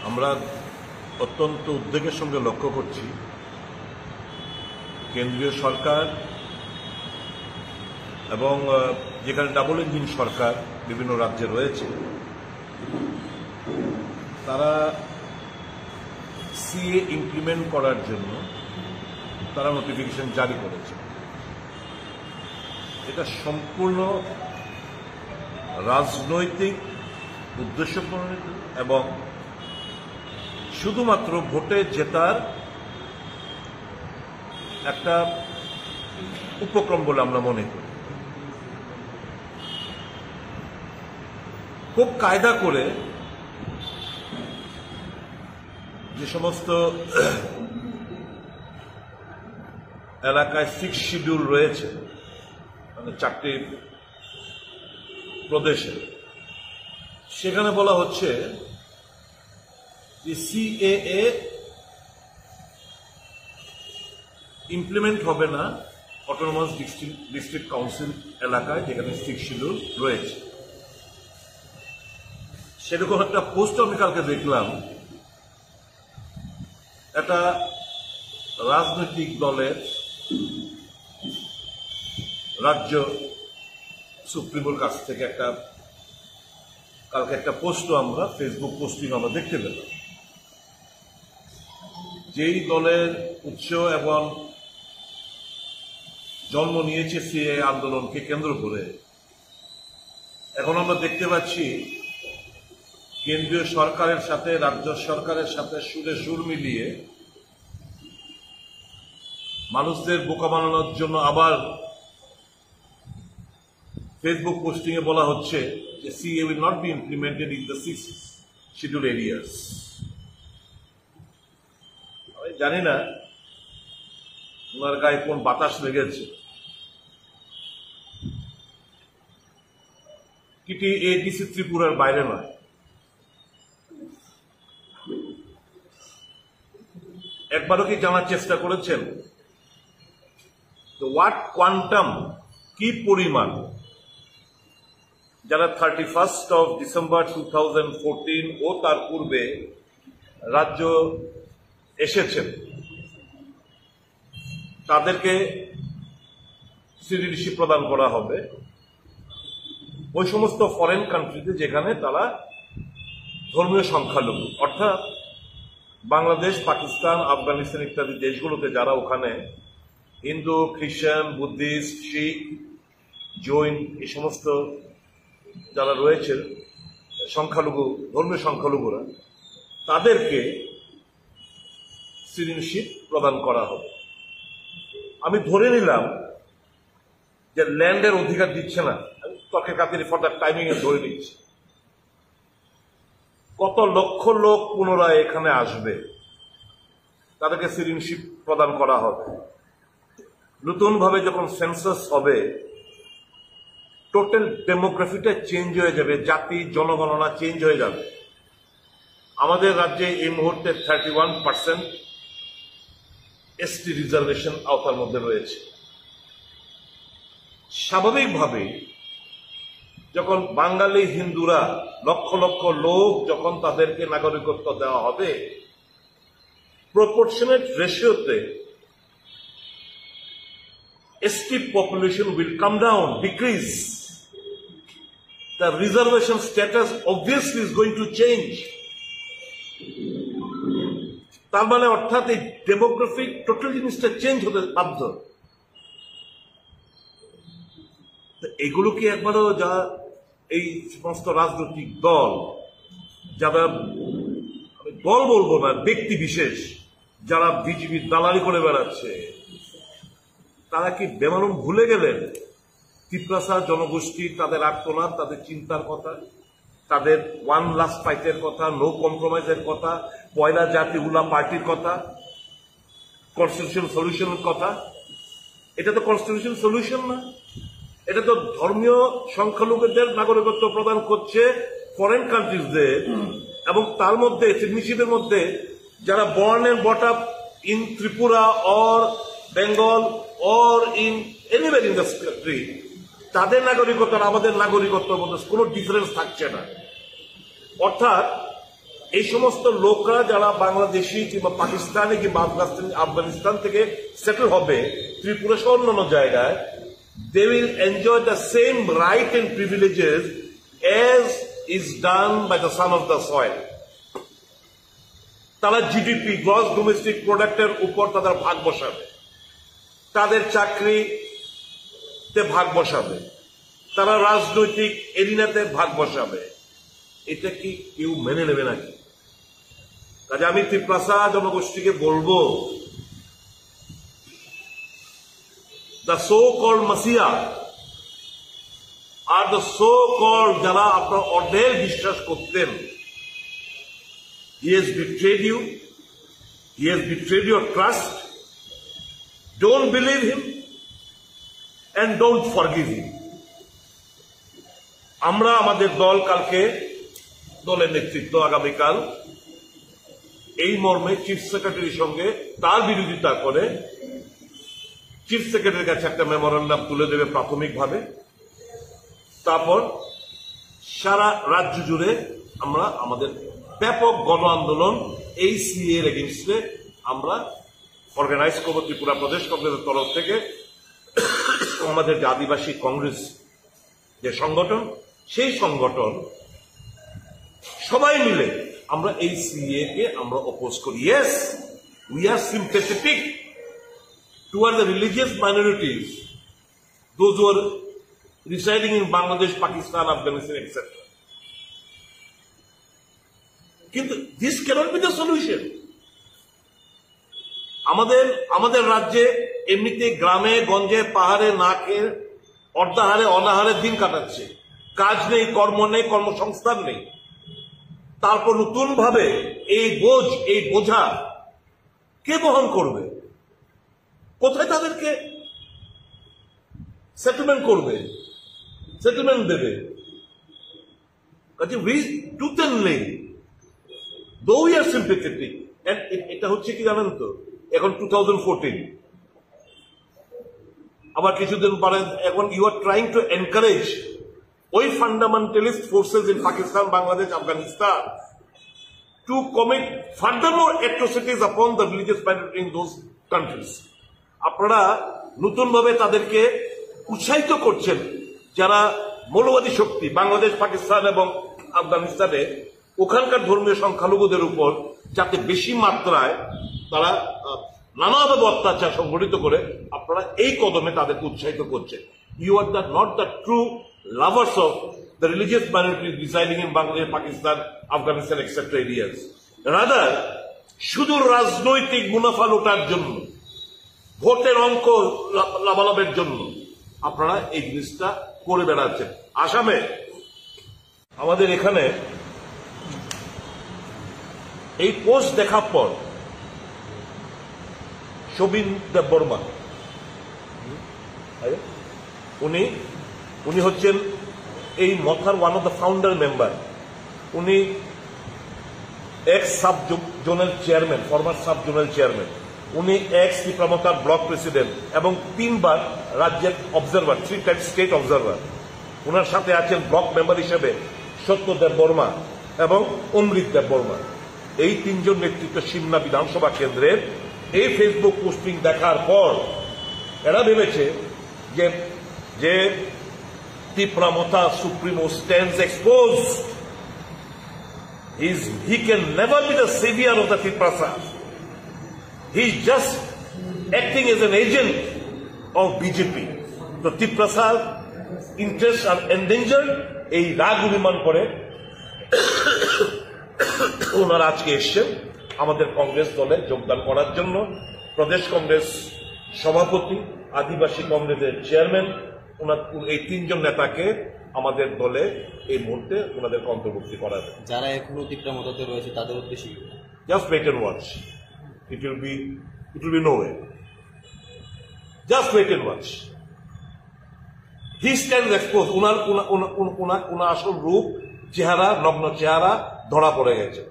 আমরা অত্যন্ত উদ্বেগের সঙ্গে লক্ষ্য করছি কেন্দ্রীয় সরকার এবং যেখানে ডাবল ইঞ্জিন সরকার বিভিন্ন রাজ্যে রয়েছে তারা সিএ ইমপ্লিমেন্ট করার জন্য তারা নোটিফিকেশন জারি করেছে। এটা সম্পূর্ণ রাজনৈতিক উদ্দেশ্য প্রণোদিত এবং শুধুমাত্র ভোটে জেতার একটা উপক্রম বলে আমরা মনে করি। খুব কায়দা করে যে সমস্ত এলাকায় 6 শিডিউল রয়েছে, মানে 4টি প্রদেশে, সেখানে বলা হচ্ছে যে সিএএ ইমপ্লিমেন্ট হবে না অটোনমাস ডিস্ট্রিক্ট কাউন্সিল এলাকায় যেখানে 6 শিডিউল রয়েছে। সেরকম একটা পোস্ট আমি কালকে দেখলাম, একটা রাজনৈতিক দলের রাজ্য সুপ্রিমোর কাছ থেকে কালকে একটা পোস্টও আমরা ফেসবুক পোস্টিং আমরা দেখতে পেলাম। যেই দলের উৎস এবং জন্ম নিয়েছে সিএ আন্দোলনকে কেন্দ্র করে, এখন আমরা দেখতে পাচ্ছি কেন্দ্রীয় সরকারের সাথে রাজ্য সরকারের সাথে সুরে সুর মিলিয়ে মানুষদের বোকা বানানোর জন্য আবার ফেসবুক পোস্টিংয়ে বলা হচ্ছে যে CA will not be implemented in the 6 schedule areas. আমি জানি না ওনার গায়ে কোন বাতাস লেগেছে, কিন্তু এডিসি ত্রিপুরার বাইরে নয়। একবারও কি জানার চেষ্টা করেছেন হোয়াট কোয়ান্টাম, কি পরিমাণ যারা 31st of December 2014 ও তার পূর্বে রাজ্য এসেছেন তাদেরকে সিটিজেনশিপ প্রদান করা হবে ওই সমস্ত ফরেন কান্ট্রিতে যেখানে তারা ধর্মীয় সংখ্যালঘু, অর্থাৎ বাংলাদেশ, পাকিস্তান, আফগানিস্তান ইত্যাদি দেশগুলোতে যারা ওখানে হিন্দু, খ্রিস্টান, বুদ্ধিস্ট, শিখ, জৈন এই সমস্ত যারা রয়েছে সংখ্যালঘু, ধর্মীয় সংখ্যালঘুরা, তাদেরকে সিটিজেনশিপ প্রদান করা হবে। আমি ধরে নিলাম যে ল্যান্ডের অধিকার দিচ্ছে না, তর্কের খাতিরে ফর দ্য টাইমিং এ ধরে নিচ্ছি। কত লক্ষ লোক পুনরায় এখানে আসবে, তাদেরকে সিটিজেনশিপ প্রদান করা হবে। নতুনভাবে যখন সেন্সাস হবে টোটাল ডেমোগ্রাফিটা চেঞ্জ হয়ে যাবে, জাতি জনগণনা চেঞ্জ হয়ে যাবে। আমাদের রাজ্যে এই মুহূর্তে 31% এসটি রিজার্ভেশন আওতার মধ্যে রয়েছে। স্বাভাবিকভাবেই যখন বাঙালি হিন্দুরা লক্ষ লক্ষ লোক যখন তাদেরকে নাগরিকত্ব দেওয়া হবে, proportionate রেশিওতে ST population will come down, decrease. The reservation status obviously is going to change. তার মানে অর্থাৎ এই ডেমোগ্রাফিক টোটাল জিনিসটা চেঞ্জ হতে বাধ্য। এগুলো কি একবারও যা এই সমস্ত রাজনৈতিক দল, যারা দল বলবো না, ব্যক্তি বিশেষ যারা বিজেপির দালালি করে বেড়াচ্ছে, তারা কি বেমালুম ভুলে গেলেন তিপ্রাসা জনগোষ্ঠী, তাদের আত্মনাদ, তাদের চিন্তার কথা, তাদের ওয়ান লাস্ট ফাইটের কথা, নো কম্প্রোমাইজের কথা, পয়লা জাতি উলা পার্টির কথা, কনস্টিটিউশন সলিউশনের কথা? এটা তো কনস্টিটিউশন সলিউশন না, এটা তো ধর্মীয় সংখ্যালঘুদের নাগরিকত্ব প্রদান করছে ফরেন কান্ট্রিজদের, এবং তার মধ্যে সিটিজেনশিপের মধ্যে যারা born and brought up in Tripura or Bengal or in anywhere in the country, তাদের নাগরিকত্ব আর আমাদের নাগরিকত্বের মধ্যে কোনো ডিফারেন্স থাকছে না। অর্থাৎ এই সমস্ত লোকরা যারা বাংলাদেশি কিংবা পাকিস্তানি কিংবা আফগানিস্তান থেকে সেটেল হবে ত্রিপুরা সহ অন্যান্য জায়গায়, they will enjoy the same right and privileges as is done by the son of the soil. তারা জিডিপি গ্রস ডোমেস্টিক প্রোডাক্টের উপর তাদের ভাগ বসাবে, তাদের চাকরিতে ভাগ বসাবে, তারা রাজনৈতিক এরিনাতে ভাগ বসাবে। এটা কি কেউ মেনে নেবে নাকি? কাজে আমি ত্রিপ্রাসা জনগোষ্ঠীকে বলবো, the so-called Messiah R the so-called যারা আপনার অর্ধেক বিশ্বাস করতেন, he has betrayed you, he has betrayed your trust. Don't believe him and don't forgive him. আমরা আমাদের দল কালকে, দলের নেতৃত্ব আগামীকাল এই মর্মে চিফ সেক্রেটারির সঙ্গে তার বিরোধিতা করে চিফ সেক্রেটারির কাছে একটা মেমোরেন্ডাম তুলে দেবে প্রাথমিকভাবে। তারপর সারা রাজ্য জুড়ে আমরা আমাদের ব্যাপক গণ আন্দোলন এই সিএ এর এগেইনস্টে আমরা অর্গানাইজ করবো ত্রিপুরা প্রদেশ কংগ্রেসের তরফ থেকে। আমাদের যে আদিবাসী কংগ্রেস যে সংগঠন, সেই সংগঠন সবাই মিলে আমরা এই সিএ কে আমরা অপোজ করি। Yes, we are sympathetic towards the religious minorities, those who are residing in Bangladesh, Pakistan, Afghanistan, etc. কিন্তু this cannot be the solution. আমাদের রাজ্যে এমনিতে গ্রামে গঞ্জে পাহাড়ে নাকে অর্ধাহারে অনাহারে দিন কাটাচ্ছে, কাজ নেই, কর্ম নেই, কর্মসংস্থান নেই। তারপর নতুন ভাবে এই বোঝা কে বহন করবে? কোথায় তাদেরকে সেটেলমেন্ট করবে, সেটেলমেন্ট দেবে? কাজে we tooth and nail, though we are sympathetic. এটা হচ্ছে কি জানেন তো, এখন 2014, আবার কিছুদিন পরে এখন you are trying to encourage ওই fundamentalist forces in Pakistan, Bangladesh, Afghanistan to commit furthermore atrocities upon the religious minority in those countries. আপনারা নতুন ভাবে তাদেরকে উৎসাহিত করছেন, যারা মৌলবাদী শক্তি বাংলাদেশ, পাকিস্তান এবং আফগানিস্তানে ওখানকার ধর্মীয় সংখ্যালঘুদের উপর যাতে বেশি মাত্রায় তারা নানাভাবে অত্যাচার সংঘটিত করে, আপনারা এই কদমে তাদেরকে উৎসাহিত করছেন। You are not the true lovers of the religious minorities residing in Bangladesh, Pakistan, Afghanistan, etc. areas. Rather, শুধু রাজনৈতিক মুনাফা লোটার জন্য, ভোটের অঙ্ক লাভালাভের জন্য আপনারা এই জিনিসটা করে বেড়াচ্ছেন। আসামে আমাদের এখানে এই পোস্ট দেখার পর শোভিন দেববর্মা, উনি হচ্ছেন এই মথার one of the founder member. উনি ex sub zonal chairman, former sub zonal chairman. উনি এক্স ত্রিপুরা ব্লক প্রেসিডেন্ট এবং 3 বার রাজ্যের অবজারভার, 3 টাইমস স্টেট অবজারভার। ওনার সাথে আছেন ব্লক মেম্বার হিসেবে সত্য দেববর্মা এবং অমৃত দেববর্মা। এই 3 জন নেতৃত্ব সিমনা বিধানসভা কেন্দ্রের এই ফেসবুক পোস্টিং দেখার পর এরা ভেবেছে যে Tripura Motha Supremo stands exposed. He can never be the savior of the Triprasa. He is just acting as an agent of BJP. The Triprasa interests are endangered. এই রাগ অভিমান করে ওনারা আজকে এসছেন আমাদের কংগ্রেস দলে যোগদান করার জন্য। প্রদেশ কংগ্রেস সভাপতি, আদিবাসী কংগ্রেসের চেয়ারম্যান, এই 3 জন নেতাকে আমাদের দলে এই মুহূর্তে ওনাদের অন্তর্ভুক্তি করা হবে। যারা এখনো ত্রিপুরা মতাতে রয়েছে তাদের উদ্দেশ্যে just wait and watch, it will be no way, just wait and watch. He stands expose, উনার আসল রূপ, চেহারা, নগ্ন চেহারা ধরা পড়ে গেছে।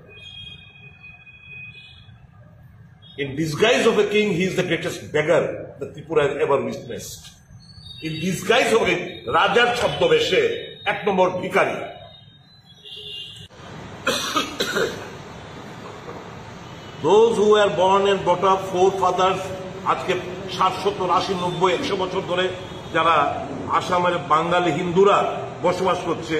In disguise of a king, he is the greatest beggar that Tripura has ever witnessed. In disguise of a রাজার ছদ্মবেশে 1 নম্বর ভিখারি। Those who are born and brought up forefathers, আজকে 60, 70, 80, 90, 100 বছর ধরে যারা আসামের বাঙালি হিন্দুরা বসবাস করছে,